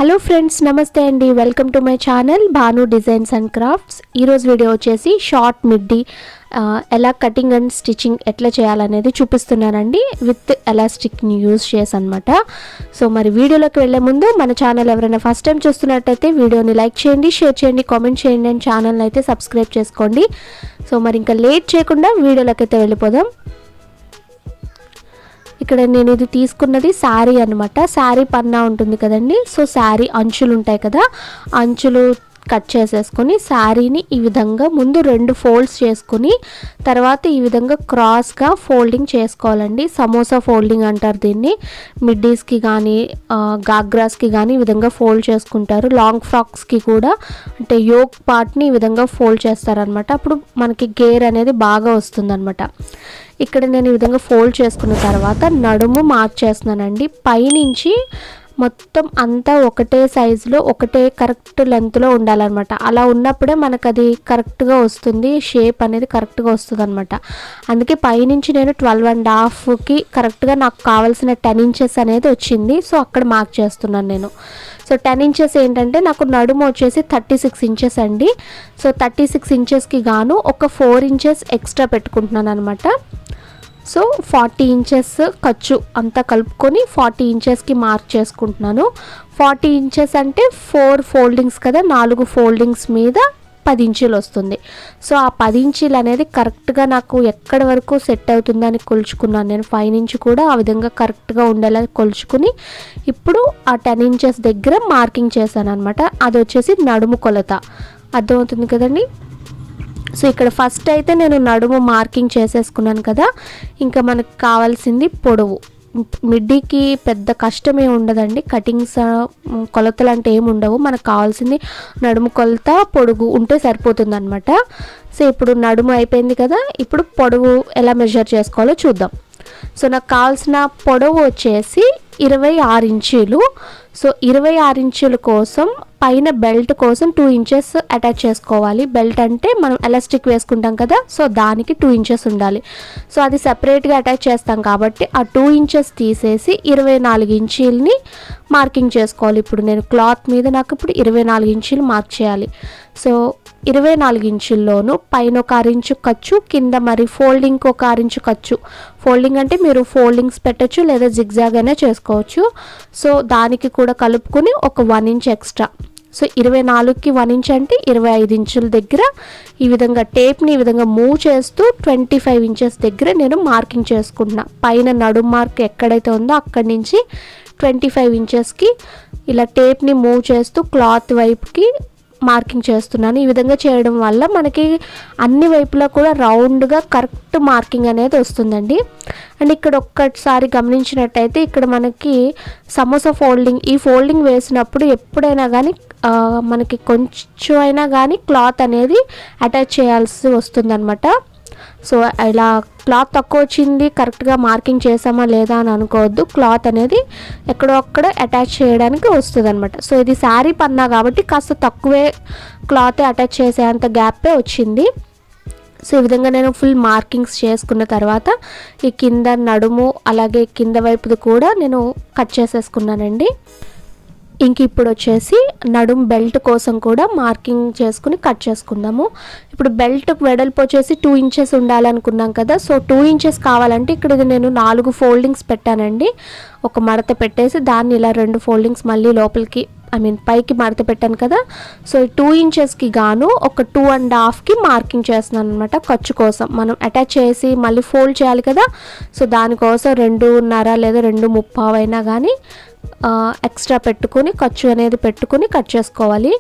Hello friends, నమస్తే అండి. Welcome to my channel Bhanu designs and crafts. ఈరోజు వీడియో వచ్చేసి షార్ట్ మిడ్డీ ఎలా కటింగ్ అండ్ స్టిచ్చింగ్ ఎట్లా చేయాలనేది చూపిస్తున్నానండి, విత్ ఎలాస్టిక్ని యూజ్ చేసి అనమాట. సో మరి వీడియోలోకి వెళ్ళే ముందు మన ఛానల్ ఎవరైనా ఫస్ట్ టైం చూస్తున్నట్టయితే వీడియోని లైక్ చేయండి, షేర్ చేయండి, కామెంట్ చేయండి అండ్ ఛానల్ని అయితే సబ్స్క్రైబ్ చేసుకోండి. సో మరి ఇంకా లేట్ చేయకుండా వీడియోలోకి అయితే వెళ్ళిపోదాం. ఇక్కడ నేను ఇది తీసుకున్నది శారీ అనమాట. శారీ పన్నా ఉంటుంది కదండి, సో శారీ అంచులు ఉంటాయి కదా, అంచులు కట్ చేసేసుకొని శారీని ఈ విధంగా ముందు 2 ఫోల్డ్స్ చేసుకొని తర్వాత ఈ విధంగా క్రాస్గా ఫోల్డింగ్ చేసుకోవాలండి. సమోసా ఫోల్డింగ్ అంటారు దీన్ని. మిడ్డీస్కి కానీ గాగ్రాస్కి కానీ ఈ విధంగా ఫోల్డ్ చేసుకుంటారు. లాంగ్ ఫ్రాక్స్కి కూడా అంటే యోక్ పార్ట్ని ఈ విధంగా ఫోల్డ్ చేస్తారనమాట. అప్పుడు మనకి గేర్ అనేది బాగా వస్తుందన్నమాట. ఇక్కడ నేను ఈ విధంగా ఫోల్డ్ చేసుకున్న తర్వాత నడుము మార్క్ చేస్తున్నానండి. పైనుంచి మొత్తం అంతా ఒకటే సైజులో ఒకటే కరెక్ట్ లెంత్లో ఉండాలన్నమాట. అలా ఉన్నప్పుడే మనకు అది కరెక్ట్గా వస్తుంది, షేప్ అనేది కరెక్ట్గా వస్తుంది అనమాట. అందుకే పైనుంచి నేను 12.5కి కరెక్ట్గా నాకు కావాల్సిన 10 ఇంచెస్ అనేది వచ్చింది. సో అక్కడ మార్క్ చేస్తున్నాను నేను. సో 10 ఇంచెస్ ఏంటంటే నాకు నడుము వచ్చేసి 36 ఇంచెస్ అండి. సో 36 ఇంచెస్కి గాను ఒక 4 ఇంచెస్ ఎక్స్ట్రా పెట్టుకుంటున్నాను అనమాట. సో 40 ఇంచెస్ ఖర్చు అంతా కలుపుకొని 40 ఇంచెస్కి మార్క్ చేసుకుంటున్నాను. 40 ఇంచెస్ అంటే 4 ఫోల్డింగ్స్ కదా, 4 ఫోల్డింగ్స్ మీద 10 ఇంచులు వస్తుంది. సో ఆ 10 ఇంచులు అనేది కరెక్ట్గా నాకు ఎక్కడి వరకు సెట్ అవుతుందని కొలుచుకున్నాను నేను. 5 ఇంచు కూడా ఆ విధంగా కరెక్ట్గా ఉండేలా కొలుచుకుని ఇప్పుడు ఆ 10 ఇంచెస్ దగ్గర మార్కింగ్ చేశాను అనమాట. అది వచ్చేసి నడుము కొలత. అర్థమవుతుంది కదండి. సో ఇక్కడ ఫస్ట్ అయితే నేను నడుము మార్కింగ్ చేసేసుకున్నాను కదా. ఇంకా మనకు కావాల్సింది పొడవు. మిడ్డీకి పెద్ద కష్టమే ఉండదండి, కటింగ్స్ కొలతలు అంటే ఏమి ఉండవు. మనకు కావాల్సింది నడుము కొలత, పొడుగు ఉంటే సరిపోతుంది అనమాట. సో ఇప్పుడు నడుము అయిపోయింది కదా, ఇప్పుడు పొడవు ఎలా మెజర్ చేసుకోవాలో చూద్దాం. సో నాకు కావాల్సిన పొడవు వచ్చేసి 26 ఇంచీలు. సో 26 ఇంచుల కోసం పైన బెల్ట్ కోసం 2 ఇంచెస్ అటాచ్ చేసుకోవాలి. బెల్ట్ అంటే మనం ఎలాస్టిక్ వేసుకుంటాం కదా, సో దానికి 2 ఇంచెస్ ఉండాలి. సో అది సెపరేట్గా అటాచ్ చేస్తాం కాబట్టి ఆ 2 ఇంచెస్ తీసేసి 24 ఇంచీలని మార్కింగ్ చేసుకోవాలి. ఇప్పుడు నేను క్లాత్ మీద నాకు ఇప్పుడు 24 ఇంచీలు మార్క్ చేయాలి. సో 24 ఇంచుల్లోనూ పైన ఒక 6 ఇంచు ఖర్చు, కింద మరి ఫోల్డింగ్కి ఒక 6 ఇంచు ఖర్చు. ఫోల్డింగ్ అంటే మీరు ఫోల్డింగ్స్ పెట్టచ్చు లేదా జిగ్జాగ్ అయినా చేసుకోవచ్చు. సో దానికి కూడా కలుపుకొని ఒక 1 ఇంచ్ ఎక్స్ట్రా. సో 24కి 1 ఇంచ్ అంటే 25 ఇంచుల దగ్గర ఈ విధంగా టేప్ని ఈ విధంగా మూవ్ చేస్తూ 25 ఇంచెస్ దగ్గర నేను మార్కింగ్ చేసుకుంటున్నా. పైన నడుం మార్క్ ఎక్కడైతే ఉందో అక్కడి నుంచి 25 ఇంచెస్కి ఇలా టేప్ని మూవ్ చేస్తూ క్లాత్ వైపుకి మార్కింగ్ చేస్తున్నాను. ఈ విధంగా చేయడం వల్ల మనకి అన్ని వైపులా కూడా రౌండ్గా కరెక్ట్ మార్కింగ్ అనేది వస్తుందండి. అండ్ ఇక్కడ ఒక్కసారి గమనించినట్టయితే ఇక్కడ మనకి సమోసా ఫోల్డింగ్, ఈ ఫోల్డింగ్ వేసినప్పుడు ఎప్పుడైనా కానీ మనకి కొంచెం అయినా కానీ క్లాత్ అనేది అటాచ్ చేయాల్సి వస్తుందన్నమాట. సో ఇలా క్లాత్ తక్కువ వచ్చింది, కరెక్ట్గా మార్కింగ్ చేసామా లేదా అని అనుకోవద్దు. క్లాత్ అనేది ఎక్కడో అక్కడ అటాచ్ చేయడానికి వస్తుంది అనమాట. సో ఇది శారీ పన్నా కాబట్టి కాస్త తక్కువే క్లాత్ అటాచ్ చేసేంత గ్యాపే వచ్చింది. సో ఈ విధంగా నేను ఫుల్ మార్కింగ్స్ చేసుకున్న తర్వాత ఈ కింద నడుము అలాగే కింద వైపుది కూడా నేను కట్ చేసేసుకున్నానండి. ఇంక ఇప్పుడు వచ్చేసి నడుం బెల్ట్ కోసం కూడా మార్కింగ్ చేసుకుని కట్ చేసుకుందాము. ఇప్పుడు బెల్ట్ వెడల్పు వచ్చేసి 2 ఇంచెస్ ఉండాలనుకున్నాం కదా. సో 2 ఇంచెస్ కావాలంటే ఇక్కడ నేను 4 ఫోల్డింగ్స్ పెట్టానండి. ఒక మడత పెట్టేసి దాన్ని ఇలా 2 ఫోల్డింగ్స్ మళ్ళీ లోపలికి పైకి మడత పెట్టాను కదా. సో 2 ఇంచెస్కి గాను ఒక 2.5కి మార్కింగ్ చేస్తున్నాను అనమాట. ఖర్చు కోసం మనం అటాచ్ చేసి మళ్ళీ ఫోల్డ్ చేయాలి కదా. సో దానికోసం 2.5 లేదా 2.35 అయినా కానీ ఎక్స్ట్రా పెట్టుకొని ఖర్చు అనేది పెట్టుకొని కట్ చేసుకోవాలి.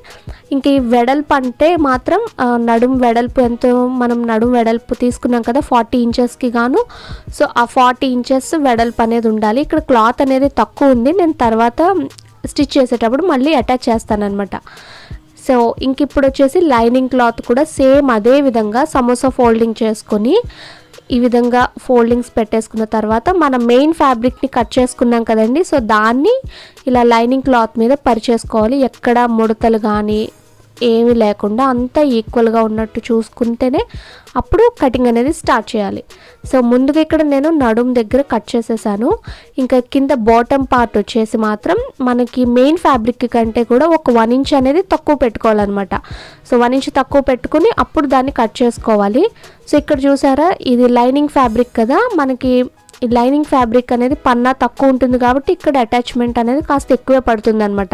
ఇంక ఈ వెడల్పు అంటే మాత్రం నడుం వెడల్పు ఎంతో, మనం నడుం వెడల్పు తీసుకున్నాం కదా 40 ఇంచెస్కి గాను. సో ఆ 40 ఇంచెస్ వెడల్పు అనేది ఉండాలి. ఇక్కడ క్లాత్ అనేది తక్కువ ఉంది, నేను తర్వాత స్టిచ్ చేసేటప్పుడు మళ్ళీ అటాచ్ చేస్తానన్నమాట. సో ఇంక ఇప్పుడు వచ్చేసి లైనింగ్ క్లాత్ కూడా సేమ్ అదే విధంగా సమోసా ఫోల్డింగ్ చేసుకొని ఈ విధంగా ఫోల్డింగ్స్ పెట్టేసుకున్న తర్వాత మన మెయిన్ ఫ్యాబ్రిక్ని కట్ చేసుకున్నాం కదండి. సో దాన్ని ఇలా లైనింగ్ క్లాత్ మీద పరిచేసుకోవాలి. ఎక్కడ ముడతలు కానీ ఏమీ లేకుండా అంతా ఈక్వల్గా ఉన్నట్టు చూసుకుంటేనే అప్పుడు కటింగ్ అనేది స్టార్ట్ చేయాలి. సో ముందుగా ఇక్కడ నేను నడుం దగ్గర కట్ చేసేసాను. ఇంకా కింద బాటమ్ పార్ట్ వచ్చేసి మాత్రం మనకి మెయిన్ ఫ్యాబ్రిక్ కంటే కూడా ఒక 1 ఇంచ్ అనేది తక్కువ పెట్టుకోవాలన్నమాట. సో 1 ఇంచ్ తక్కువ పెట్టుకుని అప్పుడు దాన్ని కట్ చేసుకోవాలి. సో ఇక్కడ చూసారా, ఇది లైనింగ్ ఫ్యాబ్రిక్ కదా, మనకి ఈ లైనింగ్ ఫ్యాబ్రిక్ అనేది పన్నా తక్కువ ఉంటుంది కాబట్టి ఇక్కడ అటాచ్మెంట్ అనేది కాస్త ఎక్కువే పడుతుంది అనమాట.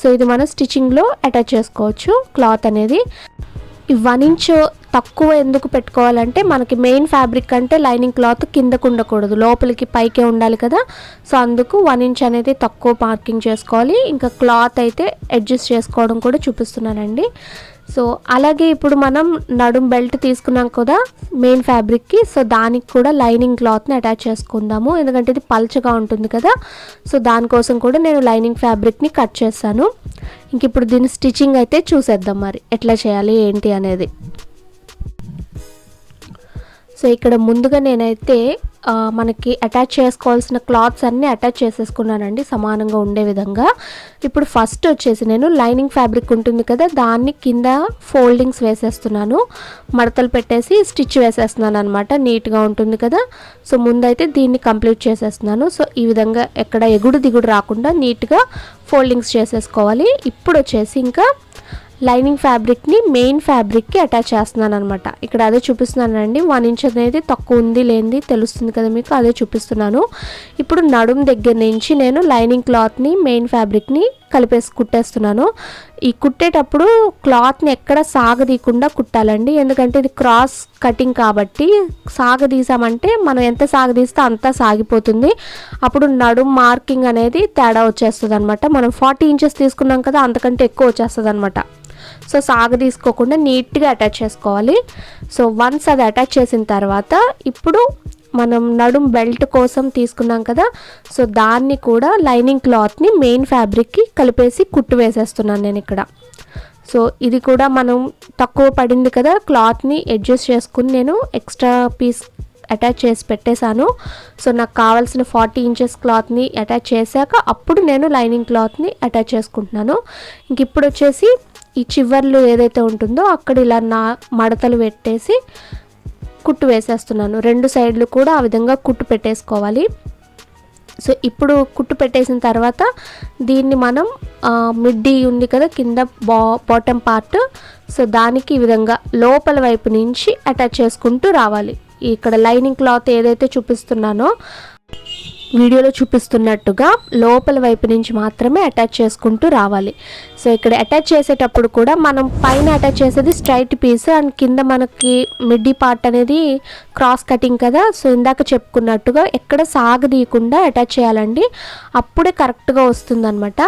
సో ఇది మనం స్టిచ్చింగ్లో అటాచ్ చేసుకోవచ్చు క్లాత్ అనేది. ఈ 1 ఇంచ్ తక్కువ ఎందుకు పెట్టుకోవాలంటే మనకి మెయిన్ ఫ్యాబ్రిక్ అంటే లైనింగ్ క్లాత్ కిందకు ఉండకూడదు, లోపలికి పైకే ఉండాలి కదా. సో అందుకు 1 ఇంచ్ అనేది తక్కువ మార్కింగ్ చేసుకోవాలి. ఇంకా క్లాత్ అయితే అడ్జస్ట్ చేసుకోవడం కూడా చూపిస్తున్నానండి. సో అలాగే ఇప్పుడు మనం నడుం బెల్ట్ తీసుకున్నాం కదా మెయిన్ ఫ్యాబ్రిక్కి, సో దానికి కూడా లైనింగ్ క్లాత్ని అటాచ్ చేసుకుందాము, ఎందుకంటే ఇది పల్చగా ఉంటుంది కదా. సో దానికోసం కూడా నేను లైనింగ్ ఫ్యాబ్రిక్ని కట్ చేస్తాను. ఇంక ఇప్పుడు దీని స్టిచ్చింగ్ అయితే చూసేద్దాం మరి ఎట్లా చేయాలి ఏంటి అనేది. సో ఇక్కడ ముందుగా నేనైతే మనకి అటాచ్ చేసుకోవాల్సిన క్లాత్స్ అన్నీ అటాచ్ చేసేసుకున్నానండి సమానంగా ఉండే విధంగా. ఇప్పుడు ఫస్ట్ వచ్చేసి నేను లైనింగ్ ఫ్యాబ్రిక్ ఉంటుంది కదా దాన్ని కింద ఫోల్డింగ్స్ వేసేస్తున్నాను, మడతలు పెట్టేసి స్టిచ్ వేసేస్తున్నాను అనమాట, నీట్గా ఉంటుంది కదా. సో ముందైతే దీన్ని కంప్లీట్ చేసేస్తున్నాను. సో ఈ విధంగా ఎక్కడ ఎగుడు దిగుడు రాకుండా నీట్గా ఫోల్డింగ్స్ చేసేసుకోవాలి. ఇప్పుడు వచ్చేసి ఇంకా లైనింగ్ ఫ్యాబ్రిక్ని మెయిన్ ఫ్యాబ్రిక్కి అటాచ్ చేస్తున్నాను అనమాట. ఇక్కడ అదే చూపిస్తున్నానండి, 1 ఇంచ్ అనేది తక్కువ ఉంది లేనిది తెలుస్తుంది కదా మీకు, అదే చూపిస్తున్నాను. ఇప్పుడు నడుం దగ్గర నుంచి నేను లైనింగ్ క్లాత్ని మెయిన్ ఫ్యాబ్రిక్ని కలిపేసి కుట్టేస్తున్నాను. ఈ కుట్టేటప్పుడు క్లాత్ని ఎక్కడ సాగదీయకుండా కుట్టాలండి, ఎందుకంటే ఇది క్రాస్ కటింగ్ కాబట్టి సాగదీసామంటే మనం ఎంత సాగదీస్తే అంతా సాగిపోతుంది, అప్పుడు నడుం మార్కింగ్ అనేది తేడా వచ్చేస్తుంది అనమాట. మనం 40 ఇంచెస్ తీసుకున్నాం కదా అంతకంటే ఎక్కువ వచ్చేస్తుంది అనమాట. సో సాగదీసుకోకుండా నీట్గా అటాచ్ చేసుకోవాలి. సో వన్స్ అది అటాచ్ చేసిన తర్వాత ఇప్పుడు మనం నడుం బెల్ట్ కోసం తీసుకున్నాం కదా, సో దాన్ని కూడా లైనింగ్ క్లాత్ని మెయిన్ ఫ్యాబ్రిక్కి కలిపేసి కుట్టు వేసేస్తున్నాను నేను ఇక్కడ. సో ఇది కూడా మనం తక్కువ పడింది కదా, క్లాత్ని అడ్జస్ట్ చేసుకుని నేను ఎక్స్ట్రా పీస్ అటాచ్ చేసి పెట్టేశాను. సో నాకు కావాల్సిన 40 ఇంచెస్ క్లాత్ని అటాచ్ చేశాక అప్పుడు నేను లైనింగ్ క్లాత్ని అటాచ్ చేసుకుంటున్నాను. ఇంక ఇప్పుడు వచ్చేసి ఈ చివర్లు ఏదైతే ఉంటుందో అక్కడ ఇలా మడతలు పెట్టేసి కుట్టు వేసేస్తున్నాను. 2 సైడ్లు కూడా ఆ విధంగా కుట్టు పెట్టేసుకోవాలి. సో ఇప్పుడు కుట్టు పెట్టేసిన తర్వాత దీన్ని మనం మిడ్డీ ఉంది కదా కింద బాటమ్ పార్ట్, సో దానికి ఈ విధంగా లోపల వైపు నుంచి అటాచ్ చేసుకుంటూ రావాలి. ఇక్కడ లైనింగ్ క్లాత్ ఏదైతే చూపిస్తున్నానో వీడియోలో చూపిస్తున్నట్టుగా లోపల వైపు నుంచి మాత్రమే అటాచ్ చేసుకుంటూ రావాలి. సో ఇక్కడ అటాచ్ చేసేటప్పుడు కూడా మనం పైన అటాచ్ చేసేది స్ట్రైట్ పీస్ అండ్ కింద మనకి మిడ్డీ పార్ట్ అనేది క్రాస్ కటింగ్ కదా. సో ఇందాక చెప్పుకున్నట్టుగా ఎక్కడ సాగదీయకుండా అటాచ్ చేయాలండి, అప్పుడే కరెక్ట్గా వస్తుందన్నమాట.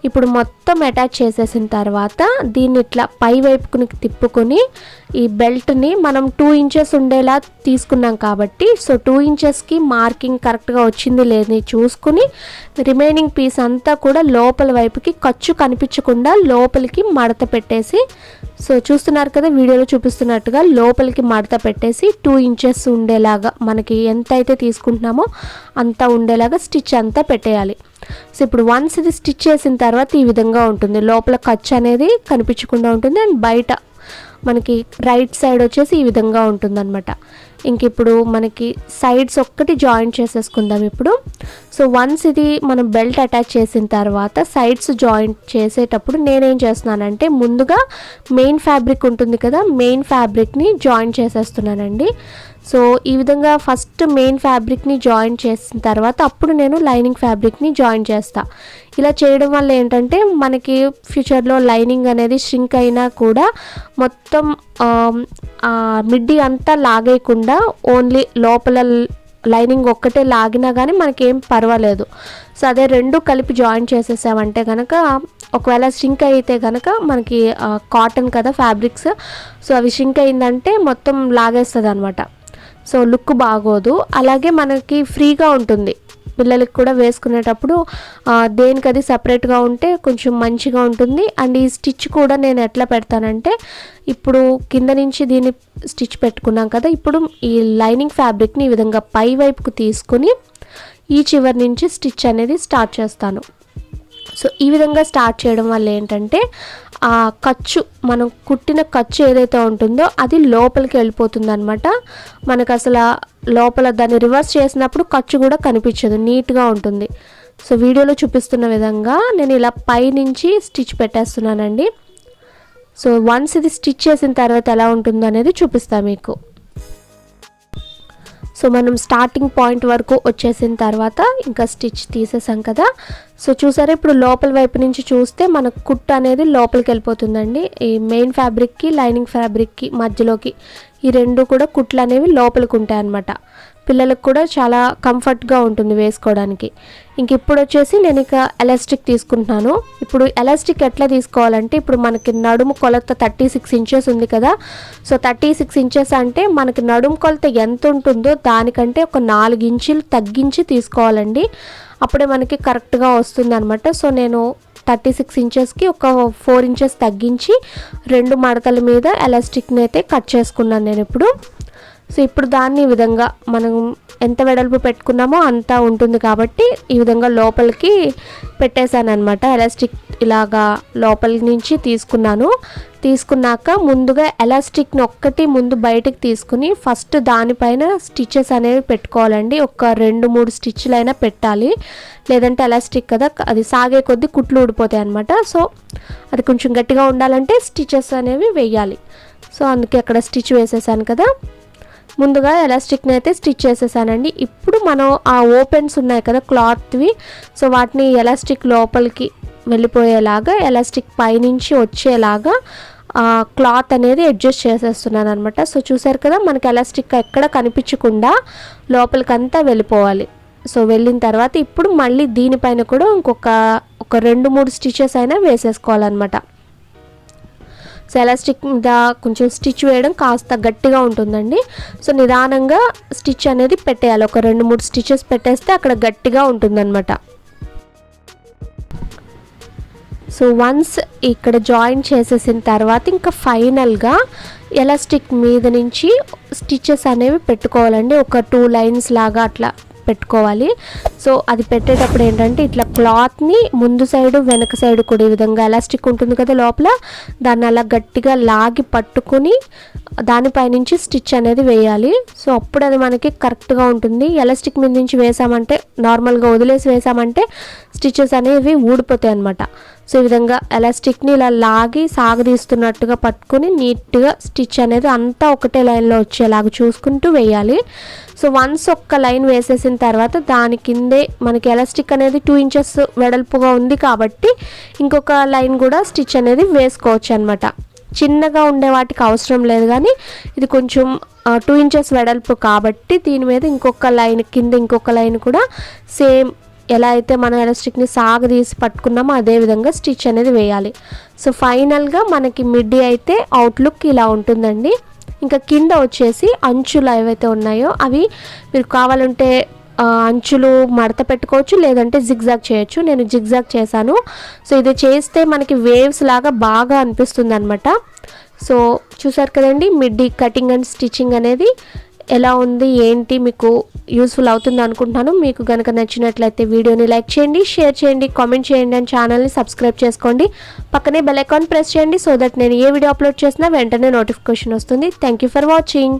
ఇప్పుడు మొత్తం అటాచ్ చేసేసిన తర్వాత దీన్ని ఇట్లా పై వైపుకుని తిప్పుకొని ఈ బెల్ట్ని మనం 2 ఇంచెస్ ఉండేలా తీసుకున్నాం కాబట్టి సో 2 ఇంచెస్కి మార్కింగ్ కరెక్ట్గా వచ్చింది లేదని చూసుకుని రిమైనింగ్ పీస్ అంతా కూడా లోపల వైపుకి ఖర్చు కనిపించకుండా లోపలికి మడత పెట్టేసి, సో చూస్తున్నారు కదా వీడియోలో చూపిస్తున్నట్టుగా లోపలికి మడత పెట్టేసి 2 ఇంచెస్ ఉండేలాగా మనకి ఎంత అయితే తీసుకుంటున్నామో అంతా ఉండేలాగా స్టిచ్ అంతా పెట్టేయాలి. సో ఇప్పుడు వన్స్ ఇది స్టిచ్ చేసిన తర్వాత ఈ విధంగా ఉంటుంది, లోపల ఖర్చు అనేది కనిపించకుండా ఉంటుంది అండ్ బయట మనకి రైట్ సైడ్ వచ్చేసి ఈ విధంగా ఉంటుందన్నమాట. ఇంక ఇప్పుడు మనకి సైడ్స్ ఒక్కటి జాయింట్ చేసేసుకుందాం ఇప్పుడు. సో వన్స్ ఇది మనం బెల్ట్ అటాచ్ చేసిన తర్వాత సైడ్స్ జాయింట్ చేసేటప్పుడు నేనేం చేస్తున్నానంటే ముందుగా మెయిన్ ఫ్యాబ్రిక్ ఉంటుంది కదా, మెయిన్ ఫ్యాబ్రిక్ని జాయింట్ చేసేస్తున్నానండి. సో ఈ విధంగా ఫస్ట్ మెయిన్ ఫ్యాబ్రిక్ని జాయిన్ చేసిన తర్వాత అప్పుడు నేను లైనింగ్ ఫ్యాబ్రిక్ని జాయిన్ చేస్తా. ఇలా చేయడం వల్ల ఏంటంటే మనకి ఫ్యూచర్లో లైనింగ్ అనేది ష్రింక్ అయినా కూడా మొత్తం మిడ్డీ అంతా లాగేయకుండా ఓన్లీ లోపల లైనింగ్ ఒక్కటే లాగినా కానీ మనకేం పర్వాలేదు. సో అదే 2 కలిపి జాయిన్ చేసేసామంటే కనుక ఒకవేళ ష్రింక్ అయితే కనుక మనకి కాటన్ కదా ఫ్యాబ్రిక్స్, సో అవి ష్రింక్ అయిందంటే మొత్తం లాగేస్తుంది అనమాట. సో లుక్ బాగోదు, అలాగే మనకి ఫ్రీగా ఉంటుంది పిల్లలకి కూడా వేసుకునేటప్పుడు దేనికది సపరేట్గా ఉంటే కొంచెం మంచిగా ఉంటుంది. అండ్ ఈ స్టిచ్ కూడా నేను ఎట్లా పెడతానంటే ఇప్పుడు కింద నుంచి దీన్ని స్టిచ్ పెట్టుకున్నాం కదా, ఇప్పుడు ఈ లైనింగ్ ఫ్యాబ్రిక్ని ఈ విధంగా పై వైపుకు తీసుకొని ఈ చివరి నుంచి స్టిచ్ అనేది స్టార్ట్ చేస్తాను. సో ఈ విధంగా స్టార్ట్ చేయడం వల్ల ఏంటంటే ఆ ఖర్చు మనం కుట్టిన ఖర్చు ఏదైతే ఉంటుందో అది లోపలికి వెళ్ళిపోతుంది అనమాట. మనకు అసలు లోపల దాన్ని రివర్స్ చేసినప్పుడు ఖర్చు కూడా కనిపించదు, నీట్గా ఉంటుంది. సో వీడియోలో చూపిస్తున్న విధంగా నేను ఇలా పైనుంచి స్టిచ్ పెట్టేస్తున్నానండి. సో వన్స్ ఇది స్టిచ్ చేసిన తర్వాత ఎలా ఉంటుందో అనేది చూపిస్తాను మీకు. సో మనం స్టార్టింగ్ పాయింట్ వరకు వచ్చేసిన తర్వాత ఇంకా స్టిచ్ తీసేసాం కదా. సో చూసారా, ఇప్పుడు లోపల వైపు నుంచి చూస్తే మనకు కుట్టు అనేది లోపలికి వెళ్ళిపోతుందండి. ఈ మెయిన్ ఫ్యాబ్రిక్కి లైనింగ్ ఫ్యాబ్రిక్కి మధ్యలోకి ఈ రెండు కూడా కుట్లు అనేవి లోపలికి ఉంటాయి అన్నమాట. పిల్లలకు కూడా చాలా కంఫర్ట్గా ఉంటుంది వేసుకోవడానికి. ఇంక ఇప్పుడు వచ్చేసి నేను ఇక ఎలాస్టిక్ తీసుకుంటున్నాను. ఇప్పుడు ఎలాస్టిక్ ఎట్లా తీసుకోవాలంటే, ఇప్పుడు మనకి నడుము కొలత 36 ఇంచెస్ ఉంది కదా. సో 36 ఇంచెస్ అంటే మనకి నడుము కొలత ఎంత ఉంటుందో దానికంటే ఒక 4 ఇంచులు తగ్గించి తీసుకోవాలండి. అప్పుడే మనకి కరెక్ట్గా వస్తుంది అనమాట. సో నేను 36 ఇంచెస్కి ఒక 4 ఇంచెస్ తగ్గించి 2 మడతల మీద ఎలాస్టిక్ని అయితే కట్ చేసుకున్నాను నేను ఇప్పుడు. సో ఇప్పుడు దాన్ని ఈ విధంగా మనం ఎంత వెడల్పు పెట్టుకున్నామో అంతా ఉంటుంది కాబట్టి ఈ విధంగా లోపలికి పెట్టేశాను అనమాట. ఎలాస్టిక్ ఇలాగా లోపలి నుంచి తీసుకున్నాక ముందుగా ఎలాస్టిక్ని ఒక్కటి ముందు బయటకు తీసుకుని ఫస్ట్ దానిపైన స్టిచెస్ అనేవి పెట్టుకోవాలండి. ఒక 2-3 స్టిచ్లు అయినా పెట్టాలి, లేదంటే ఎలాస్టిక్ కదా అది సాగే కొద్దీ కుట్లు ఊడిపోతాయి అనమాట. సో అది కొంచెం గట్టిగా ఉండాలంటే స్టిచెస్ అనేవి వేయాలి. సో అందుకే అక్కడ స్టిచ్ వేసేసాను కదా. ముందుగా ఎలాస్టిక్ని అయితే స్టిచ్ చేసేసానండి. ఇప్పుడు మనం ఆ ఓపెన్స్ ఉన్నాయి కదా క్లాత్వి, సో వాటిని ఎలాస్టిక్ లోపలికి వెళ్ళిపోయేలాగా ఎలాస్టిక్ పైనుంచి వచ్చేలాగా క్లాత్ అనేది అడ్జస్ట్ చేసేస్తున్నాను అనమాట. సో చూసారు కదా, మనకి ఎలాస్టిక్ ఎక్కడ కనిపించకుండా లోపలికంతా వెళ్ళిపోవాలి. సో వెళ్ళిన తర్వాత ఇప్పుడు మళ్ళీ దీనిపైన కూడా ఒక 2-3 స్టిచెస్ అయినా వేసేసుకోవాలన్నమాట. సో ఎలాస్టిక్ మీద కొంచెం స్టిచ్ వేయడం కాస్త గట్టిగా ఉంటుందండి. సో నిదానంగా స్టిచ్ అనేది పెట్టేయాలి. ఒక 2-3 స్టిచెస్ పెట్టేస్తే అక్కడ గట్టిగా ఉంటుందన్నమాట. సో వన్స్ ఇక్కడ జాయిన్ చేసేసిన తర్వాత ఇంకా ఫైనల్గా ఎలాస్టిక్ మీద నుంచి స్టిచెస్ అనేవి పెట్టుకోవాలండి. ఒక 2 లైన్స్ లాగా అట్లా పెట్టుకోవాలి. సో అది పెట్టేటప్పుడు ఏంటంటే ఇట్లా క్లాత్ని ముందు సైడు వెనక సైడు కూడా ఈ విధంగా ఎలాస్టిక్ ఉంటుంది కదా లోపల, దాన్ని అలా గట్టిగా లాగి పట్టుకుని దానిపైనుంచి స్టిచ్ అనేది వేయాలి. సో అప్పుడు అది మనకి కరెక్ట్గా ఉంటుంది. ఎలాస్టిక్ మీద నుంచి వేసామంటే, నార్మల్గా వదిలేసి వేసామంటే స్టిచెస్ అనేవి ఊడిపోతాయి అన్నమాట. సో ఈ విధంగా ఎలాస్టిక్ని ఇలా లాగి సాగదీస్తున్నట్టుగా పట్టుకుని నీట్గా స్టిచ్ అనేది అంతా ఒకటే లైన్లో వచ్చేలాగా చూసుకుంటూ వేయాలి. సో వన్స్ ఒక్క లైన్ వేసేసిన తర్వాత దాని కిందే మనకి ఎలాస్టిక్ అనేది 2 ఇంచెస్ వెడల్పుగా ఉంది కాబట్టి ఇంకొక లైన్ కూడా స్టిచ్ అనేది వేసుకోవచ్చు అనమాట. చిన్నగా ఉండే వాటికి అవసరం లేదు, కానీ ఇది కొంచెం 2 ఇంచెస్ వెడల్పు కాబట్టి దీని మీద ఇంకొక లైన్, కింద ఇంకొక లైన్ కూడా సేమ్ ఎలా అయితే మనం ఎలాస్టిక్ని సాగదీసి పట్టుకున్నామో అదే విధంగా స్టిచ్ అనేది వేయాలి. సో ఫైనల్గా మనకి మిడ్డీ అయితే అవుట్లుక్ ఇలా ఉంటుందండి. ఇంకా కింద వచ్చేసి అంచులు ఏవైతే ఉన్నాయో అవి మీరు కావాలంటే అంచులు మడత పెట్టుకోవచ్చు, లేదంటే జిగ్జాగ్ చేయొచ్చు. నేను జిగ్జాగ్ చేశాను. సో ఇది చేస్తే మనకి వేవ్స్ లాగా బాగా అనిపిస్తుంది అనమాట. సో చూసారు కదండి, మిడ్డీ కటింగ్ అండ్ స్టిచ్చింగ్ అనేది ఎలా ఉంది ఏంటి, మీకు యూస్ఫుల్ అవుతుంది అనుకుంటున్నాను. మీకు కనుక నచ్చినట్లయితే వీడియోని లైక్ చేయండి, షేర్ చేయండి, కామెంట్ చేయండి అండ్ ఛానల్ని సబ్స్క్రైబ్ చేసుకోండి. పక్కనే బెల్ ఐకాన్ ప్రెస్ చేయండి సో దట్ నేను ఏ వీడియో అప్లోడ్ చేసినా వెంటనే నోటిఫికేషన్ వస్తుంది. Thank you for watching.